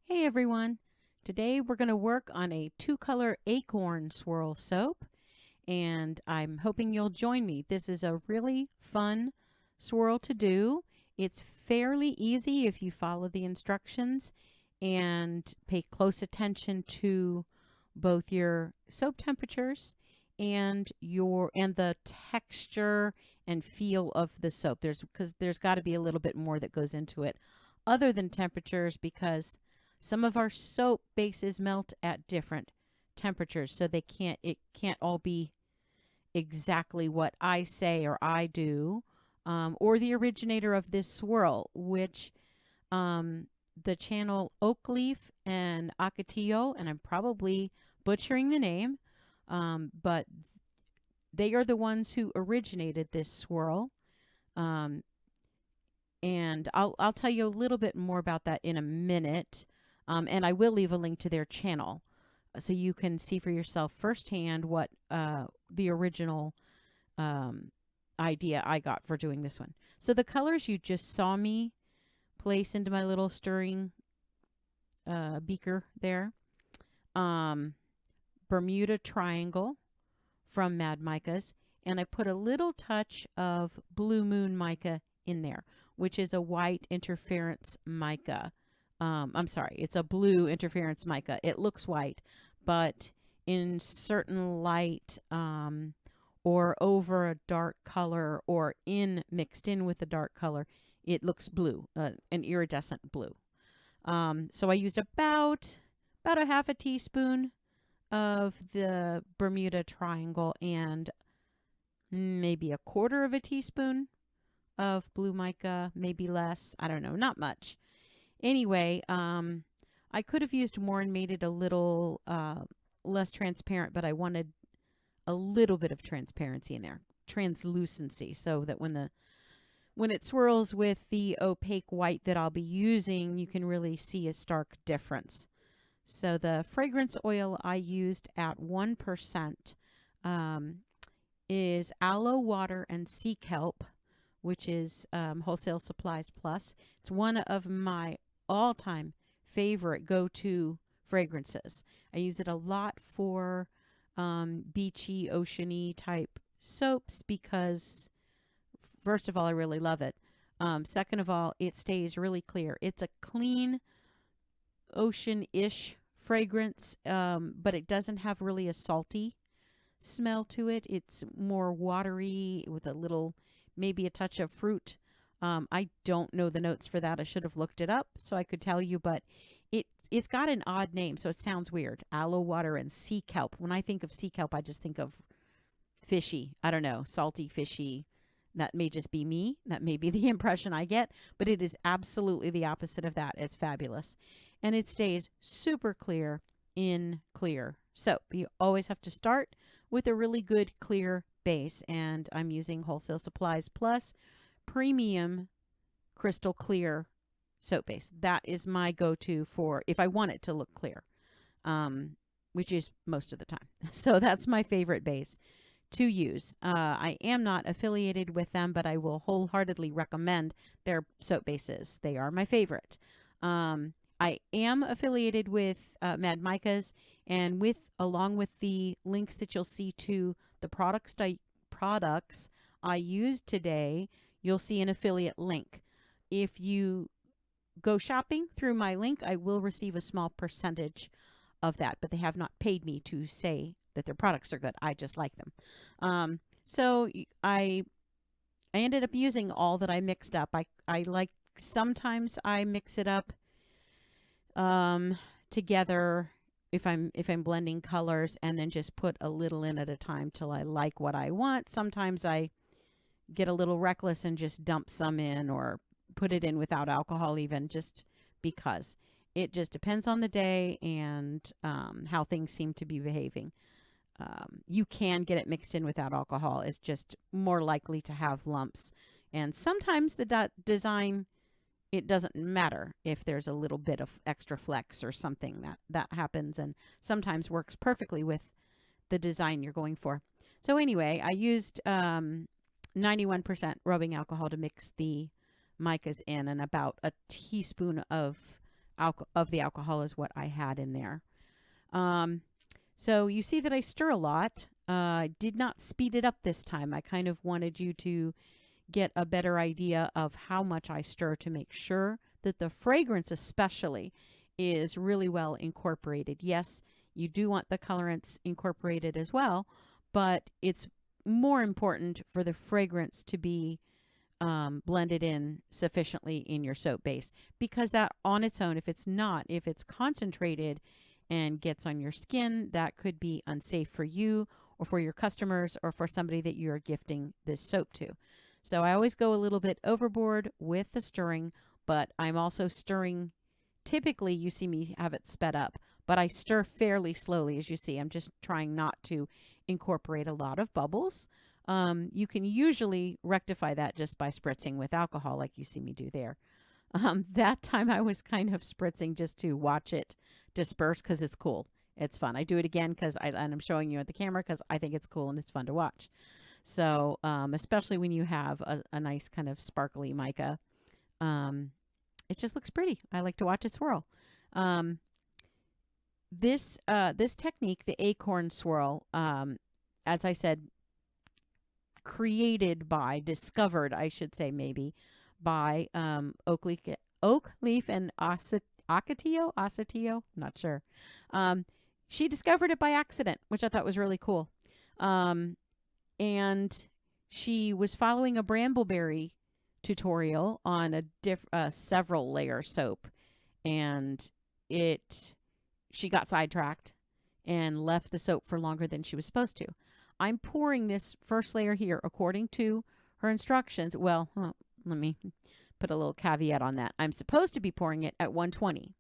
Hey everyone! Today we're going to work on a two-color acorn swirl soap, and I'm hoping you'll join me. This is a really fun swirl to do. It's fairly easy if you follow the instructions and pay close attention to both your soap temperatures and the texture and feel of the soap. Because there's got to be a little bit more that goes into it other than temperatures, because some of our soap bases melt at different temperatures, so it can't all be exactly what I say or I do, or the originator of this swirl, which the channel Oak Leaf and Acatillo, and I'm probably butchering the name, but they are the ones who originated this swirl. And I'll tell you a little bit more about that in a minute. And I will leave a link to their channel so you can see for yourself firsthand what the original idea I got for doing this one. So the colors you just saw me place into my little stirring beaker there. Bermuda Triangle from Mad Micas. And I put a little touch of Blue Moon Mica in there, which is a white interference mica. I'm sorry, it's a blue interference mica. It looks white, but in certain light or over a dark color or mixed in with a dark color, it looks blue, an iridescent blue. So I used about a half a teaspoon of the Bermuda Triangle and maybe a quarter of a teaspoon of blue mica, maybe less. I don't know, not much. Anyway, I could have used more and made it a little less transparent, but I wanted a little bit of transparency in there, translucency, so that when it swirls with the opaque white that I'll be using, you can really see a stark difference. So the fragrance oil I used at 1% is aloe water and sea kelp, which is Wholesale Supplies Plus. It's one of my all-time favorite go-to fragrances. I use it a lot for beachy, oceany type soaps because, first of all, I really love it. Second of all, it stays really clear. It's a clean, ocean-ish fragrance, but it doesn't have really a salty smell to it. It's more watery with a little, maybe a touch of fruit. I don't know the notes for that. I should have looked it up so I could tell you, but it's got an odd name, so it sounds weird. Aloe water and sea kelp. When I think of sea kelp, I just think of fishy. I don't know, salty, fishy. That may just be me. That may be the impression I get, but it is absolutely the opposite of that. It's fabulous. And it stays super clear in clear soap. You always have to start with a really good clear base, and I'm using Wholesale Supplies Plus Premium Crystal Clear soap base. That is my go-to for if I want it to look clear, which is most of the time. So that's my favorite base to use. I am not affiliated with them, but I will wholeheartedly recommend their soap bases. They are my favorite. I am affiliated with Mad Micas, and along with the links that you'll see to the products I used today, you'll see an affiliate link. If you go shopping through my link, I will receive a small percentage of that, but they have not paid me to say that their products are good. I just like them. So I ended up using all that I mixed up. I like, sometimes I mix it up together if I'm blending colors, and then just put a little in at a time till I like what I want. Sometimes I get a little reckless and just dump some in, or put it in without alcohol, even just because. It just depends on the day and how things seem to be behaving. You can get it mixed in without alcohol. It's just more likely to have lumps. And sometimes the design, it doesn't matter if there's a little bit of extra flex or something that happens, and sometimes works perfectly with the design you're going for. So anyway, I used 91% rubbing alcohol to mix the micas in, and about a teaspoon of of the alcohol is what I had in there. So you see that I stir a lot. I did not speed it up this time. I kind of wanted you to get a better idea of how much I stir to make sure that the fragrance especially is really well incorporated. Yes, you do want the colorants incorporated as well, but it's more important for the fragrance to be blended in sufficiently in your soap base, because that on its own, if it's concentrated and gets on your skin, that could be unsafe for you or for your customers or for somebody that you're gifting this soap to. So I always go a little bit overboard with the stirring, but I'm also stirring. Typically, you see me have it sped up, but I stir fairly slowly, as you see. I'm just trying not to incorporate a lot of bubbles. You can usually rectify that just by spritzing with alcohol, like you see me do there. That time I was kind of spritzing just to watch it disperse because it's cool. It's fun. I do it again and I'm showing you at the camera because I think it's cool and it's fun to watch. So especially when you have a nice kind of sparkly mica, it just looks pretty. I like to watch it swirl. This technique, the acorn swirl, as I said, discovered, I should say maybe, by oak leaf and Ocotillo, not sure. She discovered it by accident, which I thought was really cool. And she was following a brambleberry tutorial on a several layer soap, and she got sidetracked and left the soap for longer than she was supposed to. I'm pouring this first layer here according to her instructions. Well, let me put a little caveat on that. I'm supposed to be pouring it at 120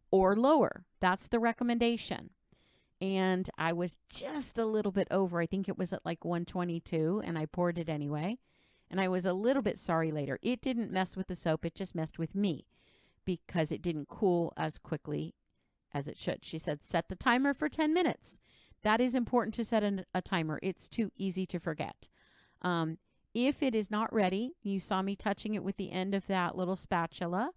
or lower. That's the recommendation. And I was just a little bit over. I think it was at like 122, and I poured it anyway. And I was a little bit sorry later. It didn't mess with the soap. It just messed with me because it didn't cool as quickly as it should. She said, set the timer for 10 minutes. That is important to set a timer. It's too easy to forget. If it is not ready, you saw me touching it with the end of that little spatula.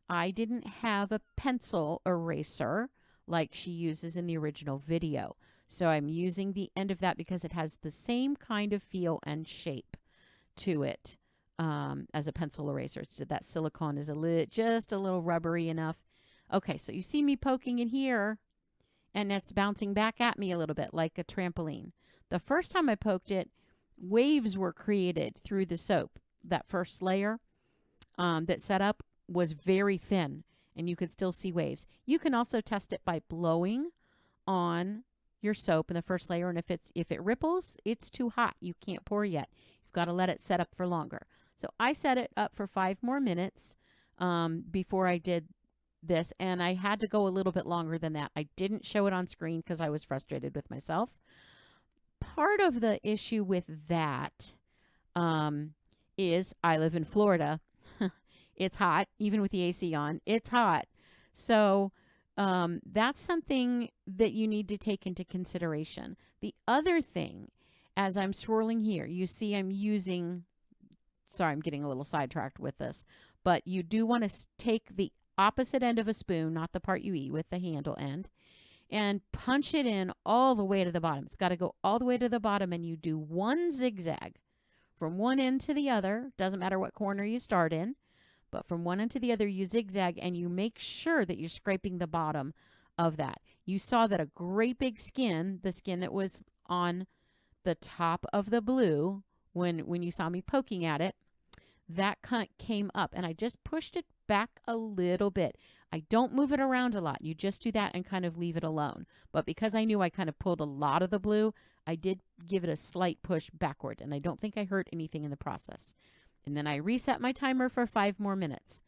I didn't have a pencil eraser like she uses in the original video. So I'm using the end of that because it has the same kind of feel and shape to it as a pencil eraser. So that silicone is just a little rubbery enough. Okay, so you see me poking it here, and it's bouncing back at me a little bit like a trampoline. The first time I poked it, waves were created through the soap. That first layer that set up was very thin, and you could still see waves. You can also test it by blowing on your soap in the first layer, and if it ripples, it's too hot. You can't pour yet. You've got to let it set up for longer. So I set it up for 5 more minutes before I did this, and I had to go a little bit longer than that. I didn't show it on screen because I was frustrated with myself. Part of the issue with that is I live in Florida. It's hot, even with the AC on. It's hot. So that's something that you need to take into consideration. The other thing, as I'm swirling here, you see I'm using, sorry, I'm getting a little sidetracked with this, but you do want to take the opposite end of a spoon, not the part you eat with, the handle end, and punch it in all the way to the bottom. It's got to go all the way to the bottom, and you do one zigzag from one end to the other. Doesn't matter what corner you start in, but from one end to the other, you zigzag, and you make sure that you're scraping the bottom of that. You saw that a great big skin, the skin that was on the top of the blue, when you saw me poking at it, that came up, and I just pushed it back a little bit. I don't move it around a lot. You just do that and kind of leave it alone. But because I knew I kind of pulled a lot of the blue, I did give it a slight push backward, and I don't think I hurt anything in the process. And then I reset my timer for 5 more minutes.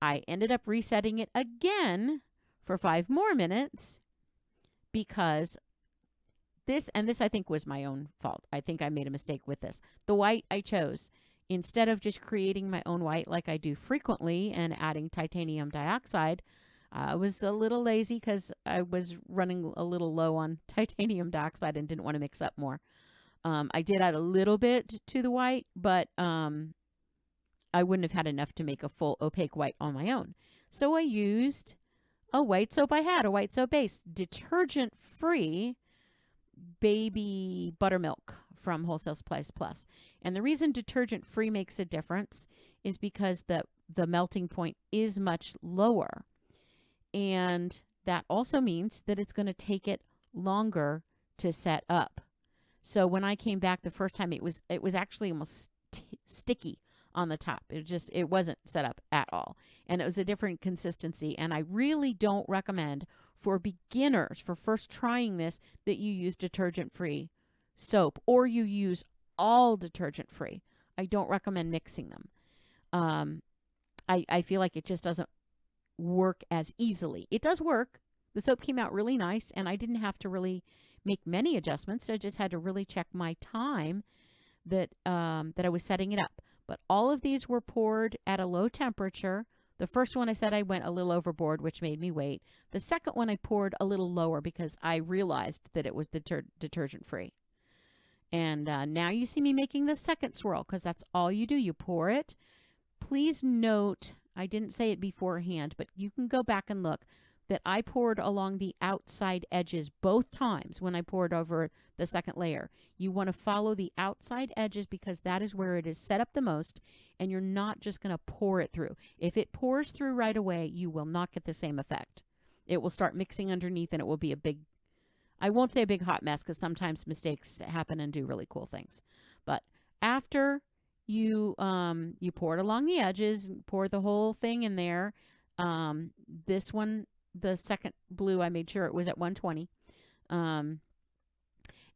I ended up resetting it again for 5 more minutes because this I think was my own fault. I think I made a mistake with this. The white I chose, instead of just creating my own white like I do frequently and adding titanium dioxide, I was a little lazy because I was running a little low on titanium dioxide and didn't want to mix up more. I did add a little bit to the white, but I wouldn't have had enough to make a full opaque white on my own. So I used a white soap. I had a white soap base, detergent-free baby buttermilk from Wholesale Supplies Plus. And the reason detergent-free makes a difference is because the melting point is much lower. And that also means that it's going to take it longer to set up. So when I came back the first time, it was actually almost sticky on the top. It wasn't set up at all. And it was a different consistency. And I really don't recommend for beginners, for first trying this, that you use detergent-free soap or you use all detergent-free. I don't recommend mixing them. I feel like it just doesn't work as easily. It does work. The soap came out really nice, and I didn't have to really make many adjustments. I just had to really check my time that I was setting it up. But all of these were poured at a low temperature. The first one I said I went a little overboard, which made me wait. The second one I poured a little lower because I realized that it was detergent-free. And now you see me making the second swirl because that's all you do. You pour it. Please note, I didn't say it beforehand, but you can go back and look, that I poured along the outside edges both times when I poured over the second layer. You want to follow the outside edges because that is where it is set up the most, and you're not just going to pour it through. If it pours through right away, you will not get the same effect. It will start mixing underneath, and it will be a big, I won't say a big hot mess because sometimes mistakes happen and do really cool things. But after you pour it along the edges, pour the whole thing in there. This one, the second blue, I made sure it was at 120. And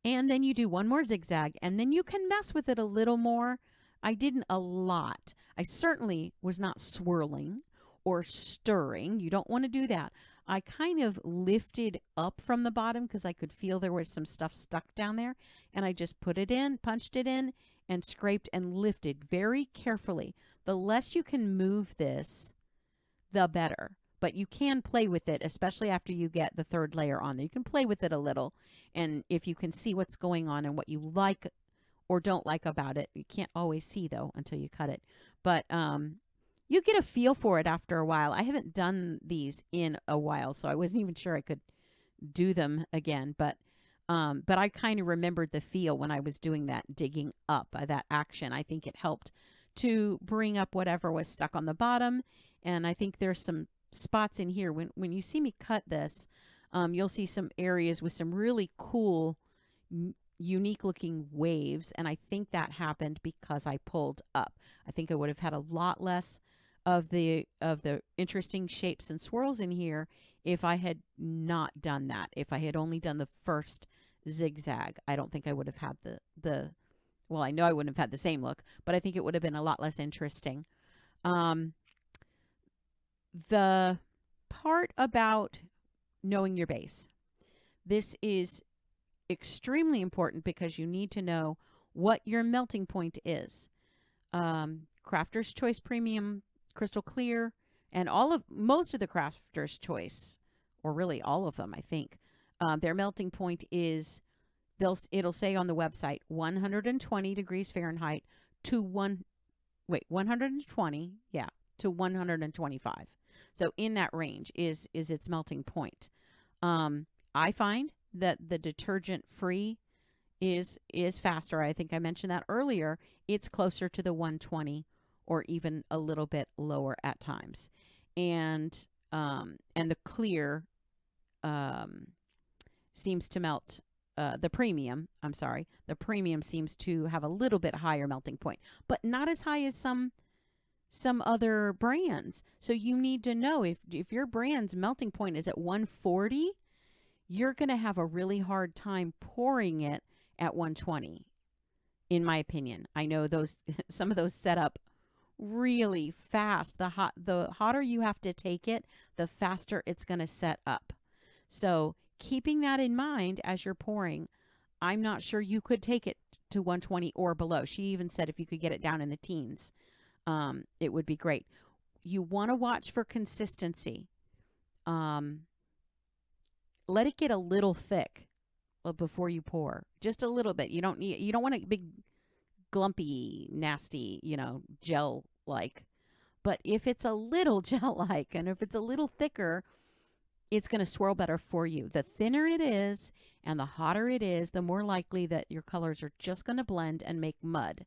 then you do one more zigzag, and then you can mess with it a little more. I didn't a lot. I certainly was not swirling or stirring. You don't want to do that. I kind of lifted up from the bottom because I could feel there was some stuff stuck down there. And I just put it in, punched it in, and scraped and lifted very carefully. The less you can move this, the better. But you can play with it, especially after you get the third layer on there. You can play with it a little. And if you can see what's going on and what you like or don't like about it, you can't always see, though, until you cut it. But you get a feel for it after a while. I haven't done these in a while, so I wasn't even sure I could do them again. But I kind of remembered the feel when I was doing that digging up, that action. I think it helped to bring up whatever was stuck on the bottom. And I think there's some spots in here. When you see me cut this, you'll see some areas with some really cool, unique looking waves. And I think that happened because I pulled up. I think I would have had a lot less of the interesting shapes and swirls in here if I had not done that. If I had only done the first zigzag, I don't think I would have had well, I know I wouldn't have had the same look, but I think it would have been a lot less interesting. The part about knowing your base. This is extremely important because you need to know what your melting point is. Crafter's Choice Premium Crystal Clear and most of the Crafter's Choice, or really all of them, I think, their melting point is, it'll say on the website 120 degrees Fahrenheit to 120, to 125. So in that range is its melting point. I find that the detergent free is faster. I think I mentioned that earlier. It's closer to the 120 or even a little bit lower at times. And the clear seems to melt, the premium seems to have a little bit higher melting point, but not as high as some other brands. So you need to know if your brand's melting point is at 140, you're going to have a really hard time pouring it at 120, in my opinion. I know some of those set up really fast. The hotter you have to take it, the faster it's going to set up. So keeping that in mind as you're pouring, I'm not sure you could take it to 120 or below. She even said if you could get it down in the teens, it would be great. You want to watch for consistency. Let it get a little thick before you pour. Just a little bit. You don't want a big, glumpy, nasty, gel-like. But if it's a little gel-like and if it's a little thicker, it's going to swirl better for you. The thinner it is and the hotter it is, the more likely that your colors are just going to blend and make mud.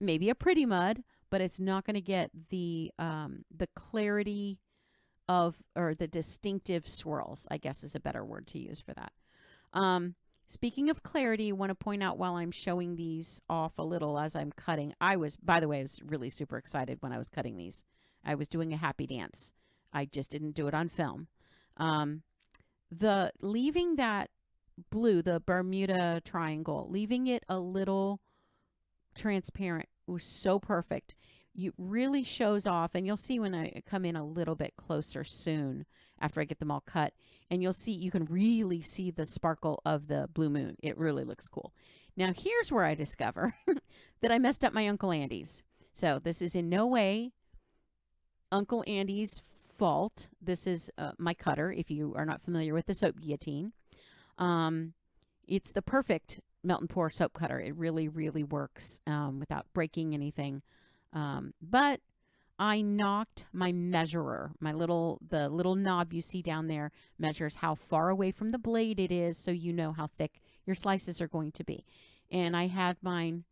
Maybe a pretty mud, but it's not going to get the clarity of, or the distinctive swirls, I guess is a better word to use for that. Speaking of clarity, I want to point out while I'm showing these off a little as I'm cutting, by the way, I was really super excited when I was cutting these. I was doing a happy dance. I just didn't do it on film. Leaving that blue, the Bermuda Triangle, leaving it a little transparent was so perfect. It really shows off, and you'll see when I come in a little bit closer soon after I get them all cut, and you can really see the sparkle of the blue moon. It really looks cool. Now here's where I discover that I messed up my Uncle Andy's. So this is in no way Uncle Andy's fault. This is my cutter, if you are not familiar with the soap guillotine. It's the perfect melt and pour soap cutter. It really, really works without breaking anything. But I knocked my measurer, the little knob you see down there measures how far away from the blade it is, so you know how thick your slices are going to be. And I had mine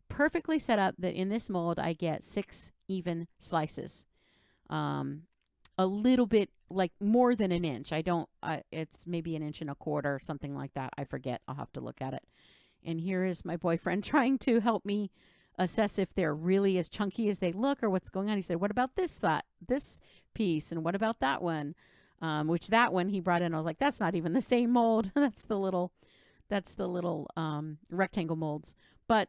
perfectly set up that in this mold I get 6 even slices. A little bit, like more than an inch. It's maybe 1.25 inches or something like that. I forget. I'll have to look at it. And here is my boyfriend trying to help me assess if they're really as chunky as they look or what's going on. He said, what about this piece? And what about that one? Which that one he brought in, I was like, that's not even the same mold. That's the little rectangle molds. But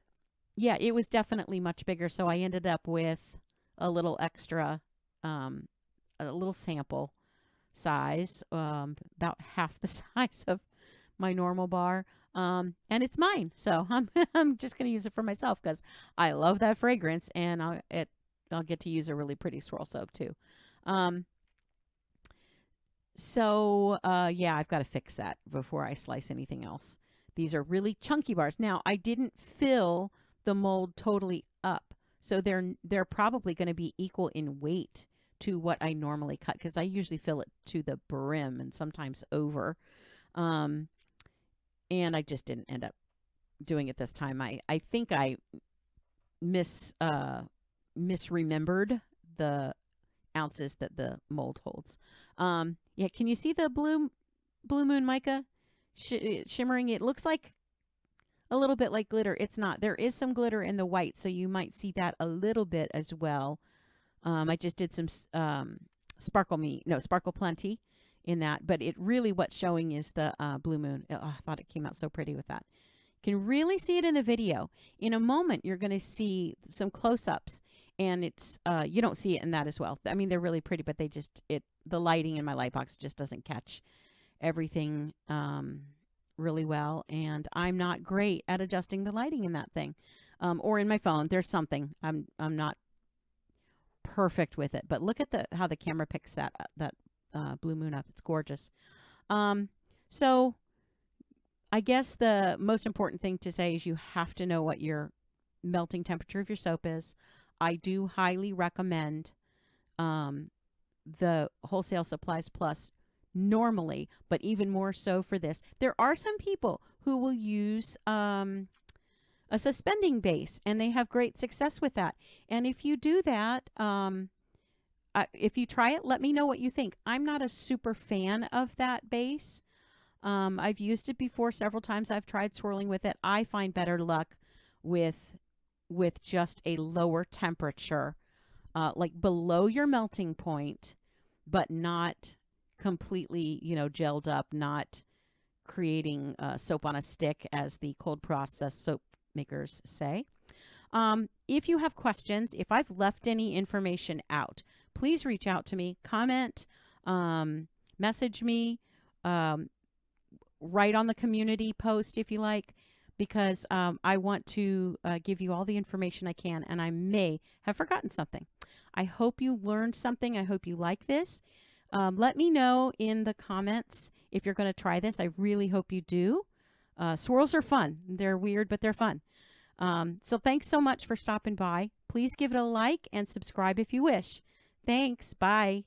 yeah, it was definitely much bigger. So I ended up with a little extra, a little sample size, about half the size of my normal bar. And it's mine. So I'm just going to use it for myself because I love that fragrance, and I'll get to use a really pretty swirl soap too. Yeah, I've got to fix that before I slice anything else. These are really chunky bars. Now, I didn't fill the mold totally up, so they're probably going to be equal in weight to what I normally cut, because I usually fill it to the brim and sometimes over. And I just didn't end up doing it this time. I think I misremembered the ounces that the mold holds. Yeah, can you see the blue Moon Mica shimmering? It looks like a little bit like glitter. It's not. There is some glitter in the white, so you might see that a little bit as well. I just did some Sparkle Plenty in that, but it really, what's showing is the blue moon. Oh, I thought it came out so pretty with that. You can really see it in the video. In a moment, you're going to see some close-ups, and it's you don't see it in that as well. I mean, they're really pretty, but the lighting in my light box just doesn't catch everything really well, and I'm not great at adjusting the lighting in that thing, or in my phone. There's something I'm not perfect with it, but look at how the camera picks that blue moon up. It's gorgeous. So I guess the most important thing to say is you have to know what your melting temperature of your soap is. I do highly recommend the Wholesale Supplies Plus normally, but even more so for this. There are some people who will use a suspending base, and they have great success with that. And if you do that, if you try it, let me know what you think. I'm not a super fan of that base. I've used it before several times. I've tried swirling with it. I find better luck with just a lower temperature, like below your melting point, but not completely, gelled up, not creating soap on a stick, as the cold process soap makers say. If you have questions, if I've left any information out, please reach out to me, comment, message me, write on the community post if you like, because I want to give you all the information I can, and I may have forgotten something. I hope you learned something. I hope you like this. Let me know in the comments if you're going to try this. I really hope you do. Swirls are fun. They're weird, but they're fun. So thanks so much for stopping by. Please Please give it a like and subscribe if you wish. Thanks. Bye.